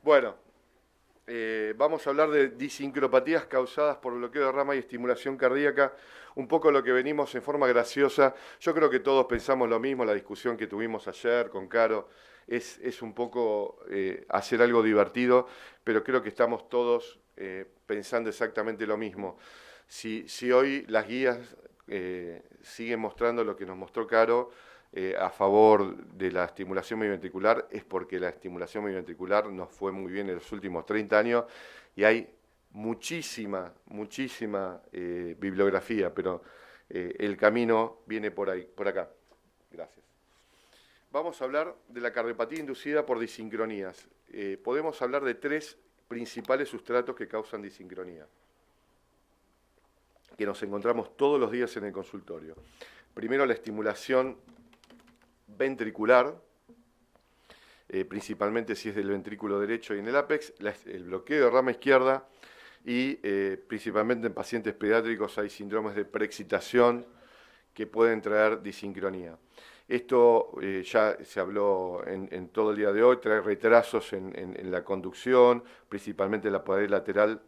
Bueno, vamos a hablar de disincropatías causadas por bloqueo de rama y estimulación cardíaca, un poco lo que venimos en forma graciosa. Yo creo que todos pensamos lo mismo, la discusión que tuvimos ayer con Caro es un poco hacer algo divertido, pero creo que estamos todos pensando exactamente lo mismo. Si hoy las guías siguen mostrando lo que nos mostró Caro, a favor de la estimulación miventricular, es porque la estimulación miventricular nos fue muy bien en los últimos 30 años y hay muchísima bibliografía, pero el camino viene por ahí, por acá. Gracias. Vamos a hablar de la cardiopatía inducida por disincronías. Podemos hablar de tres principales sustratos que causan disincronía, que nos encontramos todos los días en el consultorio. Primero, la estimulación ventricular, principalmente si es del ventrículo derecho y en el ápex, el bloqueo de rama izquierda y principalmente en pacientes pediátricos hay síndromes de preexcitación que pueden traer disincronía. Esto ya se habló en todo el día de hoy, trae retrasos en la conducción, principalmente en la pared lateral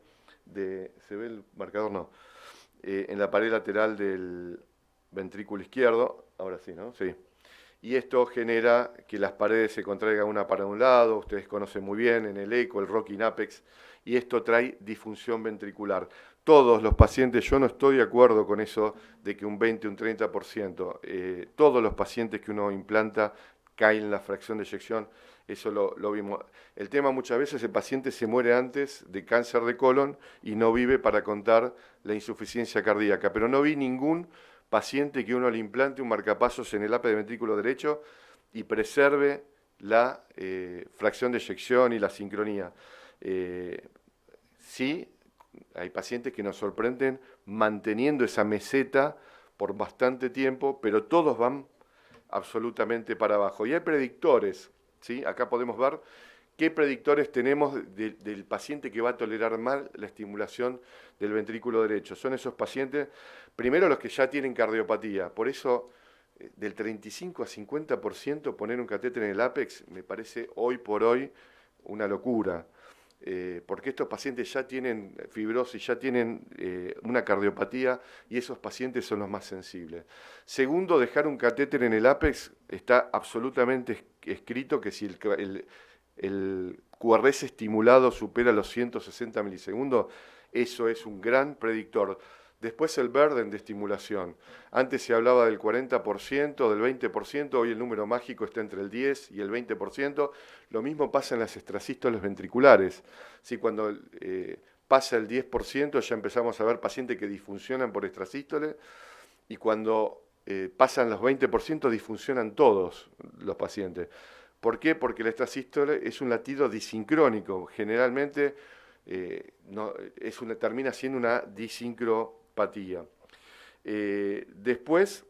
de... ¿Se ve el marcador? No. En la pared lateral del ventrículo izquierdo, ahora sí, ¿no? Sí. Y esto genera que las paredes se contraigan una para un lado, ustedes conocen muy bien en el eco, el rocking apex, y esto trae disfunción ventricular. Todos los pacientes, yo no estoy de acuerdo con eso de que un 20, un 30%, todos los pacientes que uno implanta caen en la fracción de eyección, eso lo vimos. El tema muchas veces, el paciente se muere antes de cáncer de colon y no vive para contar la insuficiencia cardíaca, pero no vi ningún paciente que uno le implante un marcapasos en el ápice del ventrículo derecho y preserve la fracción de eyección y la sincronía. Sí, hay pacientes que nos sorprenden manteniendo esa meseta por bastante tiempo, pero todos van absolutamente para abajo. Y hay predictores, ¿sí? Acá podemos ver qué predictores tenemos del paciente que va a tolerar mal la estimulación del ventrículo derecho. Son esos pacientes, primero los que ya tienen cardiopatía, por eso del 35 a 50% poner un catéter en el ápex me parece hoy por hoy una locura. Porque estos pacientes ya tienen fibrosis, ya tienen una cardiopatía y esos pacientes son los más sensibles. Segundo, dejar un catéter en el ápex, está absolutamente escrito que si el QRS estimulado supera los 160 milisegundos, eso es un gran predictor. Después el burden de estimulación. Antes se hablaba del 40%, del 20%, hoy el número mágico está entre el 10 y el 20%. Lo mismo pasa en las extrasístoles ventriculares. Sí, cuando pasa el 10% ya empezamos a ver pacientes que disfuncionan por extrasístole y cuando pasan los 20% disfuncionan todos los pacientes. ¿Por qué? Porque la extrasístole es un latido disincrónico. Generalmente termina siendo una disincropatía. Después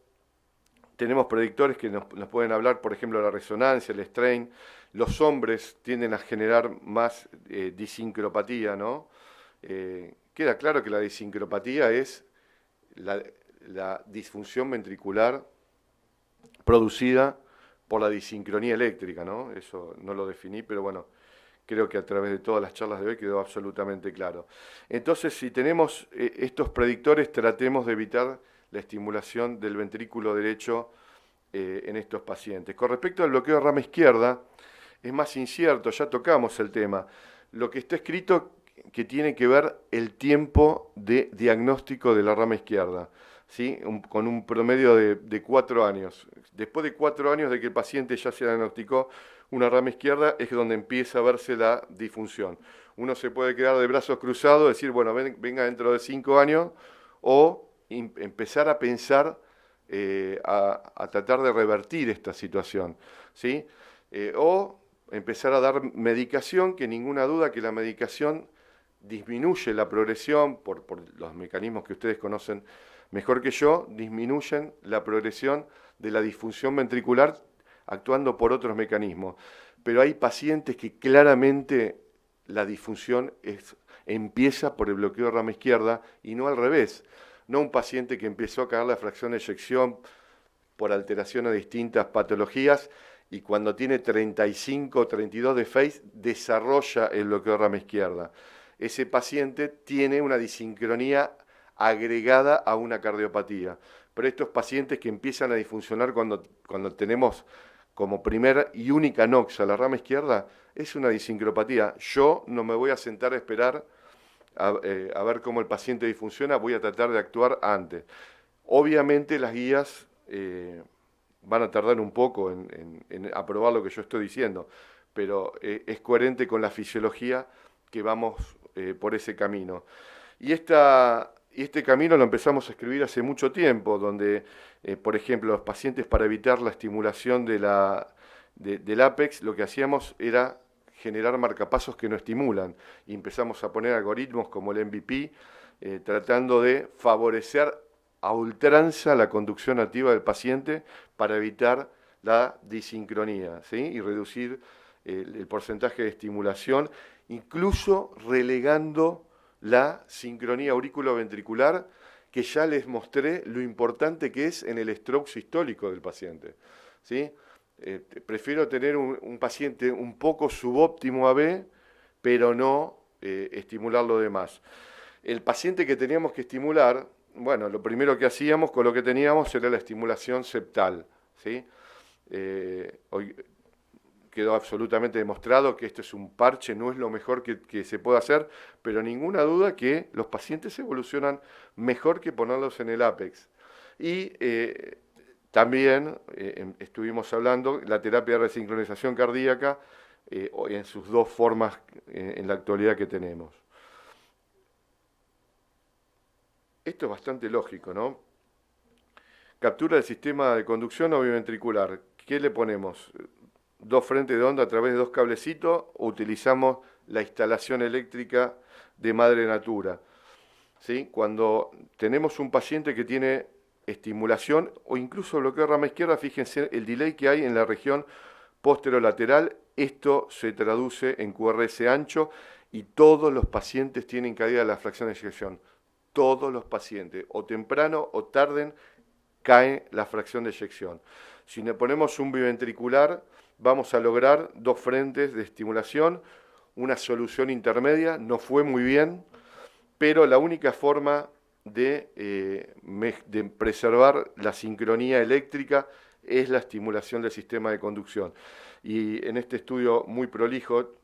tenemos predictores que nos pueden hablar, por ejemplo, la resonancia, el strain. Los hombres tienden a generar más disincropatía, ¿no? Queda claro que la disincropatía es la disfunción ventricular producida por la disincronía eléctrica, ¿no? Eso no lo definí, pero bueno, creo que a través de todas las charlas de hoy quedó absolutamente claro. Entonces, si tenemos estos predictores, tratemos de evitar la estimulación del ventrículo derecho en estos pacientes. Con respecto al bloqueo de rama izquierda, es más incierto, ya tocamos el tema. Lo que está escrito que tiene que ver el tiempo de diagnóstico de la rama izquierda, ¿sí? Con un promedio de 4 años. Después de 4 años de que el paciente ya se diagnosticó una rama izquierda, es donde empieza a verse la disfunción. Uno se puede quedar de brazos cruzados, decir, bueno, venga dentro de 5 años, o empezar a pensar, a tratar de revertir esta situación, ¿sí? O empezar a dar medicación, que ninguna duda que la medicación disminuye la progresión por los mecanismos que ustedes conocen mejor que yo, disminuyen la progresión de la disfunción ventricular actuando por otros mecanismos. Pero hay pacientes que claramente la disfunción empieza por el bloqueo de rama izquierda y no al revés. No un paciente que empezó a caer la fracción de eyección por alteración a distintas patologías y cuando tiene 35 o 32 de phase desarrolla el bloqueo de rama izquierda. Ese paciente tiene una disincronía agregada a una cardiopatía. Pero estos pacientes que empiezan a disfuncionar cuando tenemos como primera y única noxa la rama izquierda, es una disincropatía. Yo no me voy a sentar a esperar a ver cómo el paciente disfunciona, voy a tratar de actuar antes. Obviamente las guías van a tardar un poco en aprobar lo que yo estoy diciendo, pero es coherente con la fisiología que vamos por ese camino. Y este camino lo empezamos a escribir hace mucho tiempo, donde, por ejemplo, los pacientes para evitar la estimulación del ápex, lo que hacíamos era generar marcapasos que no estimulan. Y empezamos a poner algoritmos como el MVP, tratando de favorecer a ultranza la conducción activa del paciente para evitar la disincronía, ¿sí? Y reducir el porcentaje de estimulación, incluso relegando la sincronía auriculoventricular, que ya les mostré lo importante que es en el stroke sistólico del paciente, ¿sí? Prefiero tener un paciente un poco subóptimo AB, pero no estimular lo demás. El paciente que teníamos que estimular, bueno, lo primero que hacíamos con lo que teníamos era la estimulación septal, ¿sí? Hoy quedó absolutamente demostrado que esto es un parche, no es lo mejor que se puede hacer, pero ninguna duda que los pacientes evolucionan mejor que ponerlos en el ápex. Y también estuvimos hablando la terapia de resincronización cardíaca en sus dos formas en la actualidad que tenemos. Esto es bastante lógico, ¿no? Captura del sistema de conducción oviventricular. ¿Qué le ponemos? Dos frentes de onda a través de dos cablecitos, o utilizamos la instalación eléctrica de madre natura, ¿sí? Cuando tenemos un paciente que tiene estimulación o incluso bloqueo de rama izquierda, fíjense el delay que hay en la región posterolateral, esto se traduce en QRS ancho y todos los pacientes tienen caída de la fracción de eyección. Todos los pacientes, o temprano o tarde, cae la fracción de eyección. Si le ponemos un biventricular, vamos a lograr dos frentes de estimulación, una solución intermedia, no fue muy bien, pero la única forma de preservar la sincronía eléctrica es la estimulación del sistema de conducción. Y en este estudio muy prolijo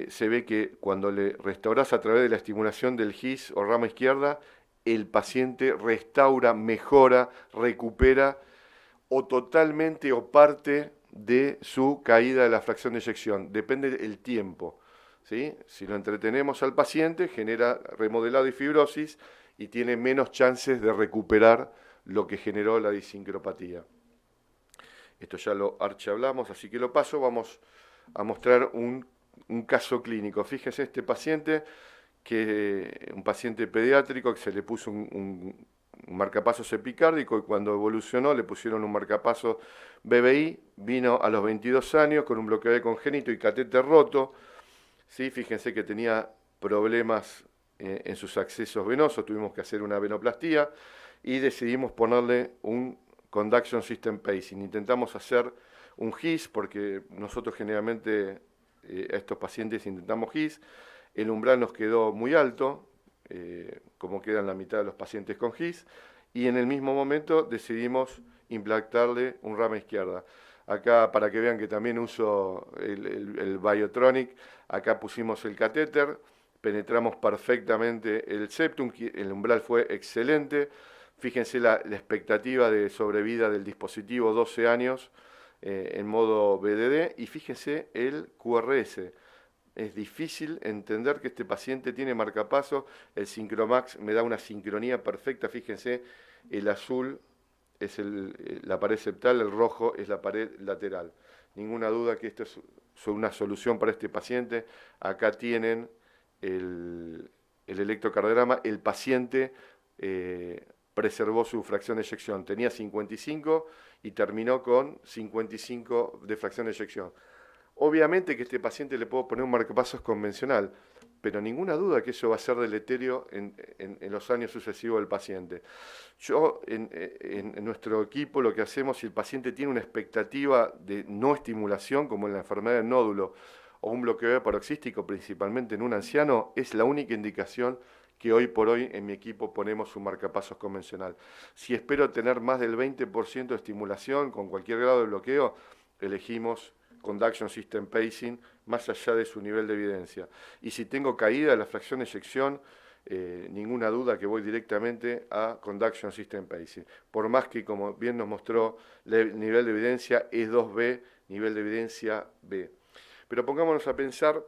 se ve que cuando le restaurás a través de la estimulación del GIS o rama izquierda, el paciente restaura, mejora, recupera o totalmente o parte de su caída de la fracción de eyección. Depende del tiempo, ¿sí? Si lo entretenemos al paciente, genera remodelado y fibrosis y tiene menos chances de recuperar lo que generó la disincropatía. Esto ya lo archihablamos, así que lo paso. Vamos a mostrar un caso clínico. Fíjense este paciente, un paciente pediátrico que se le puso un marcapasos epicárdico y cuando evolucionó le pusieron un marcapasos BBI, vino a los 22 años con un bloqueo de congénito y catéter roto, ¿sí? Fíjense que tenía problemas en sus accesos venosos, tuvimos que hacer una venoplastía y decidimos ponerle un conduction system pacing. Intentamos hacer un GIS porque nosotros generalmente a estos pacientes intentamos GIS. El umbral nos quedó muy alto, como quedan la mitad de los pacientes con GIS, y en el mismo momento decidimos implantarle un rama izquierda. Acá, para que vean que también uso el Biotronic, acá pusimos el catéter, penetramos perfectamente el septum, el umbral fue excelente. Fíjense la expectativa de sobrevida del dispositivo, 12 años en modo BDD, y fíjense el QRS. Es difícil entender que este paciente tiene marcapasos, el Syncromax me da una sincronía perfecta, fíjense, el azul es la pared septal, el rojo es la pared lateral. Ninguna duda que esto es una solución para este paciente. Acá tienen el electrocardiograma, el paciente preservó su fracción de eyección, tenía 55 y terminó con 55 de fracción de eyección. Obviamente que a este paciente le puedo poner un marcapasos convencional, pero ninguna duda que eso va a ser deleterio en los años sucesivos del paciente. Yo, en nuestro equipo, lo que hacemos, si el paciente tiene una expectativa de no estimulación, como en la enfermedad del nódulo o un bloqueo paroxístico, principalmente en un anciano, es la única indicación que hoy por hoy en mi equipo ponemos un marcapasos convencional. Si espero tener más del 20% de estimulación con cualquier grado de bloqueo, elegimos Conduction System Pacing, más allá de su nivel de evidencia. Y si tengo caída de la fracción de eyección, ninguna duda que voy directamente a Conduction System Pacing. Por más que, como bien nos mostró, el nivel de evidencia es 2B, nivel de evidencia B. Pero pongámonos a pensar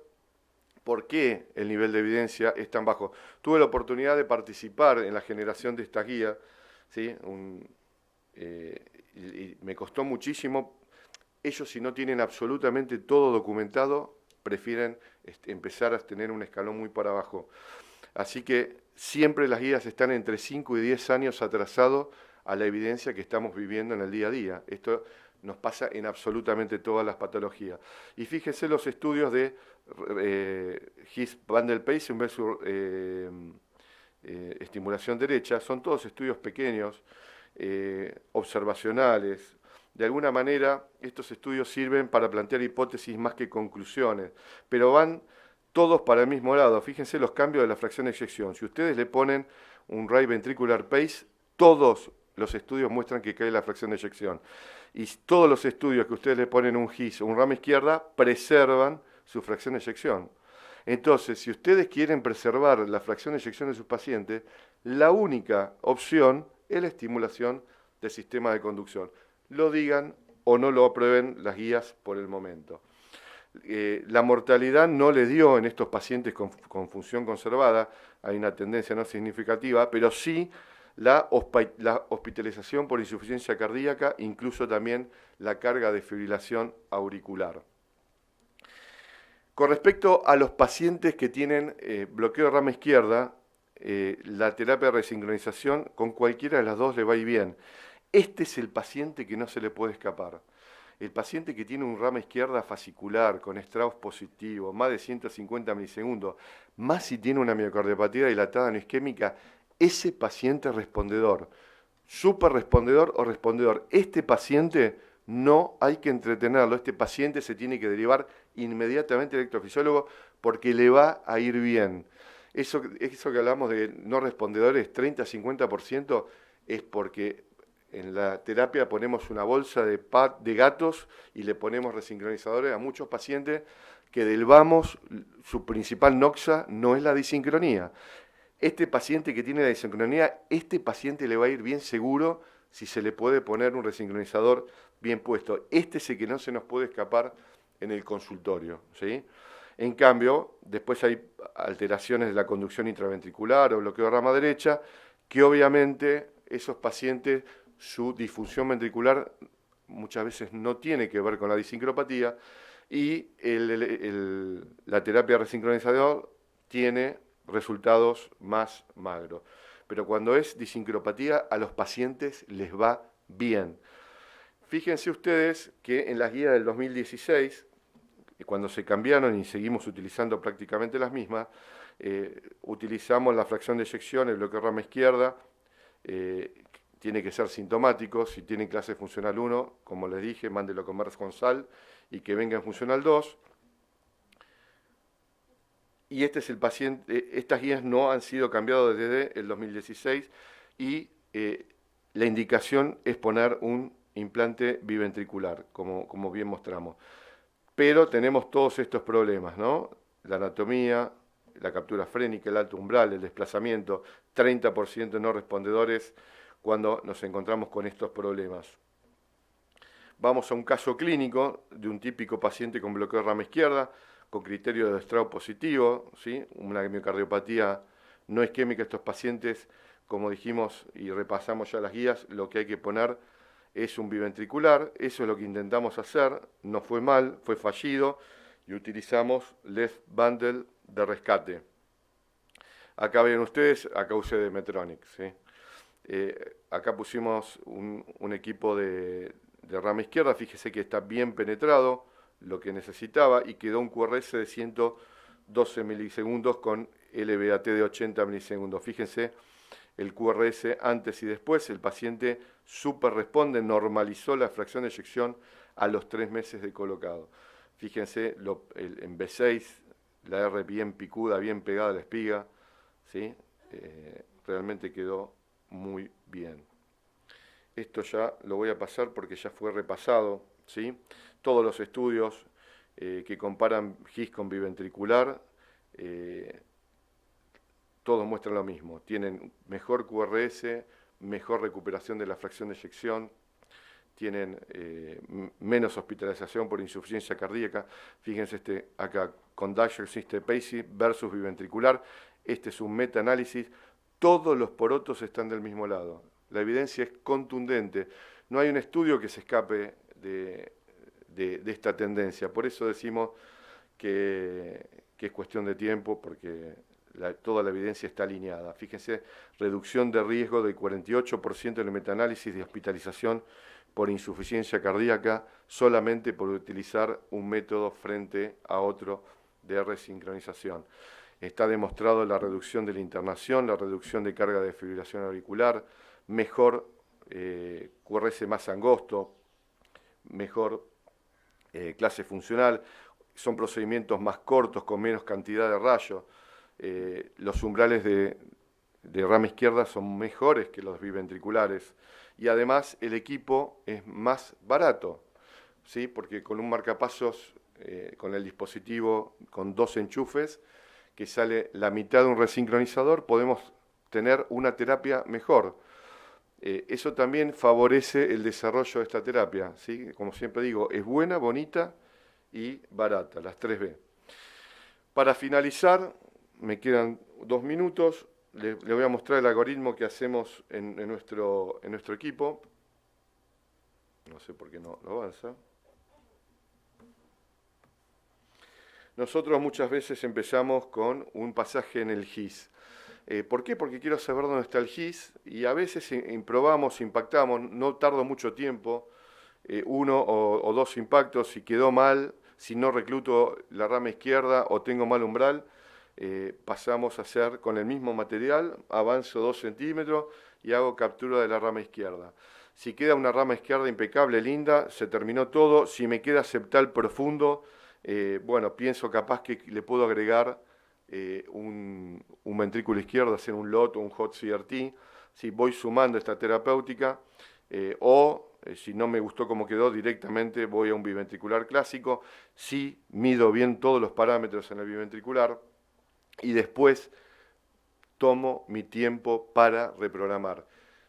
por qué el nivel de evidencia es tan bajo. Tuve la oportunidad de participar en la generación de esta guía, ¿sí? Y me costó muchísimo. Ellos, si no tienen absolutamente todo documentado, prefieren empezar a tener un escalón muy para abajo. Así que siempre las guías están entre 5 y 10 años atrasados a la evidencia que estamos viviendo en el día a día. Esto nos pasa en absolutamente todas las patologías. Y fíjense los estudios de His-Bundle Pacing versus estimulación derecha, son todos estudios pequeños, observacionales. De alguna manera, estos estudios sirven para plantear hipótesis más que conclusiones, pero van todos para el mismo lado. Fíjense los cambios de la fracción de eyección. Si ustedes le ponen un right ventricular pace, todos los estudios muestran que cae la fracción de eyección. Y todos los estudios que ustedes le ponen un HIS o un rama izquierda preservan su fracción de eyección. Entonces, si ustedes quieren preservar la fracción de eyección de sus pacientes, la única opción es la estimulación del sistema de conducción. Lo digan o no lo aprueben las guías por el momento. La mortalidad no le dio en estos pacientes con función conservada, hay una tendencia no significativa, pero sí la hospitalización por insuficiencia cardíaca, incluso también la carga de fibrilación auricular. Con respecto a los pacientes que tienen bloqueo de rama izquierda, la terapia de resincronización con cualquiera de las dos le va a ir bien. Este es el paciente que no se le puede escapar. El paciente que tiene un rama izquierda fascicular con Strauss positivo, más de 150 milisegundos, más si tiene una miocardiopatía dilatada no isquémica, ese paciente es respondedor, súper respondedor o respondedor. Este paciente no hay que entretenerlo, este paciente se tiene que derivar inmediatamente al electrofisiólogo porque le va a ir bien. Eso que hablamos de no respondedores, 30-50%, es porque en la terapia ponemos una bolsa de gatos y le ponemos resincronizadores a muchos pacientes que del vamos, su principal noxa no es la disincronía. Este paciente que tiene la disincronía, este paciente le va a ir bien seguro si se le puede poner un resincronizador bien puesto. Este es el que no se nos puede escapar en el consultorio, ¿sí? En cambio, después hay alteraciones de la conducción intraventricular o bloqueo de rama derecha, que obviamente esos pacientes, su disfunción ventricular muchas veces no tiene que ver con la disincropatía y la terapia de resincronizador tiene resultados más magros. Pero cuando es disincropatía, a los pacientes les va bien. Fíjense ustedes que en las guías del 2016, cuando se cambiaron y seguimos utilizando prácticamente las mismas, utilizamos la fracción de eyección, el bloqueo de rama izquierda, tiene que ser sintomático. Si tienen clase funcional 1, como les dije, mándelo con Merz con sal y que venga en funcional 2. Y este es el paciente, estas guías no han sido cambiadas desde el 2016 y la indicación es poner un implante biventricular, como bien mostramos. Pero tenemos todos estos problemas, ¿no? La anatomía, la captura frénica, el alto umbral, el desplazamiento, 30% no respondedores cuando nos encontramos con estos problemas. Vamos a un caso clínico de un típico paciente con bloqueo de rama izquierda, con criterio de Strauss positivo, ¿sí? Una miocardiopatía no isquémica. Estos pacientes, como dijimos y repasamos ya las guías, lo que hay que poner es un biventricular. Eso es lo que intentamos hacer, no fue mal, fue fallido, y utilizamos left bundle de rescate. Acá ven ustedes, acá usé de Medtronic, ¿sí? Acá pusimos un equipo de rama izquierda, fíjese que está bien penetrado, lo que necesitaba, y quedó un QRS de 12 milisegundos con LVAT de 80 milisegundos. Fíjense el QRS antes y después, el paciente super responde, normalizó la fracción de eyección a los 3 meses de colocado. Fíjense en B6, la R bien picuda, bien pegada a la espiga, ¿sí? Realmente quedó muy bien. Esto ya lo voy a pasar porque ya fue repasado, ¿sí? Todos los estudios que comparan GIS con biventricular, todos muestran lo mismo. Tienen mejor QRS, mejor recuperación de la fracción de eyección, tienen menos hospitalización por insuficiencia cardíaca. Fíjense acá, Conduction System Pacing versus biventricular. Este es un metaanálisis. Todos los porotos están del mismo lado. La evidencia es contundente. No hay un estudio que se escape de esta tendencia. Por eso decimos que es cuestión de tiempo, porque toda la evidencia está alineada. Fíjense, reducción de riesgo del 48% en el metaanálisis de hospitalización por insuficiencia cardíaca solamente por utilizar un método frente a otro de resincronización. Está demostrado la reducción de la internación, la reducción de carga de fibrilación auricular, mejor QRS más angosto, mejor clase funcional, son procedimientos más cortos con menos cantidad de rayos. Los umbrales de rama izquierda son mejores que los biventriculares y además el equipo es más barato, ¿sí? Porque con un marcapasos, con el dispositivo con 2 enchufes, que sale la mitad de un resincronizador, podemos tener una terapia mejor. Eso también favorece el desarrollo de esta terapia, ¿sí? Como siempre digo, es buena, bonita y barata, las 3B. Para finalizar, me quedan 2 minutos, le voy a mostrar el algoritmo que hacemos en nuestro equipo. No sé por qué no avanza. Nosotros muchas veces empezamos con un pasaje en el GIS. ¿Por qué? Porque quiero saber dónde está el GIS y a veces probamos, impactamos, no tardo mucho tiempo, 1 o 2 impactos, si quedó mal, si no recluto la rama izquierda o tengo mal umbral, pasamos a hacer con el mismo material, avanzo 2 centímetros y hago captura de la rama izquierda. Si queda una rama izquierda impecable, linda, se terminó todo. Si me queda septal profundo, bueno, pienso capaz que le puedo agregar un ventrículo izquierdo, hacer un LOT o un hot CRT. Si voy sumando esta terapéutica, si no me gustó cómo quedó, directamente voy a un biventricular clásico. Si mido bien todos los parámetros en el biventricular y después tomo mi tiempo para reprogramar.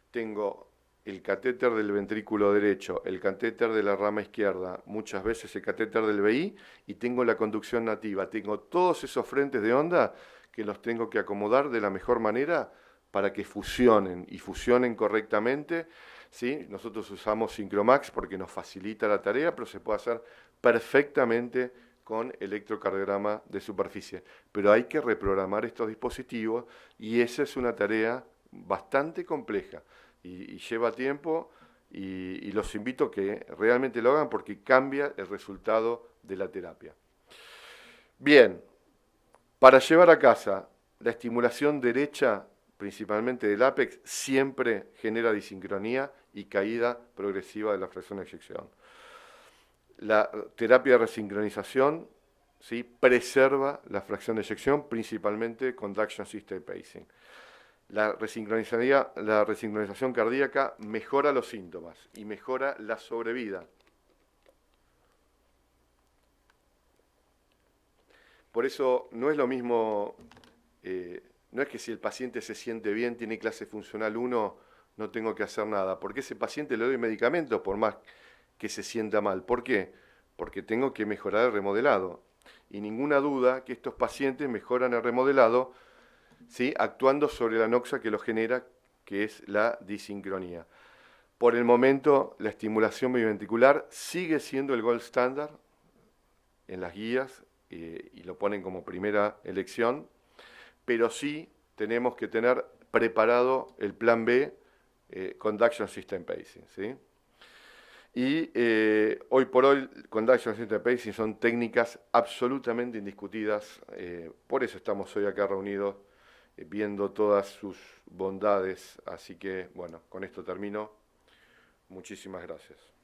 Tengo el catéter del ventrículo derecho, el catéter de la rama izquierda, muchas veces el catéter del BI y tengo la conducción nativa. Tengo todos esos frentes de onda que los tengo que acomodar de la mejor manera para que fusionen y fusionen correctamente. ¿Sí? Nosotros usamos Syncromax porque nos facilita la tarea, pero se puede hacer perfectamente con electrocardiograma de superficie. Pero hay que reprogramar estos dispositivos y esa es una tarea bastante compleja y lleva tiempo y los invito a que realmente lo hagan porque cambia el resultado de la terapia. Bien, para llevar a casa la estimulación derecha, principalmente del ápex, siempre genera disincronía y caída progresiva de la fracción de eyección. La terapia de resincronización, ¿sí?, preserva la fracción de eyección, principalmente Conduction System Pacing. La resincronización cardíaca mejora los síntomas y mejora la sobrevida. Por eso no es lo mismo, no es que si el paciente se siente bien, tiene clase funcional 1, no tengo que hacer nada, porque ese paciente le doy medicamentos por más que se sienta mal. ¿Por qué? Porque tengo que mejorar el remodelado. Y ninguna duda que estos pacientes mejoran el remodelado, ¿sí?, actuando sobre la noxa que lo genera, que es la disincronía. Por el momento, la estimulación biventricular sigue siendo el gold standard en las guías y lo ponen como primera elección, pero sí tenemos que tener preparado el plan B, Conduction System Pacing, ¿sí? Y hoy por hoy, con Dyson Center Pacing son técnicas absolutamente indiscutidas. Por eso estamos hoy acá reunidos, viendo todas sus bondades. Así que, bueno, con esto termino. Muchísimas gracias.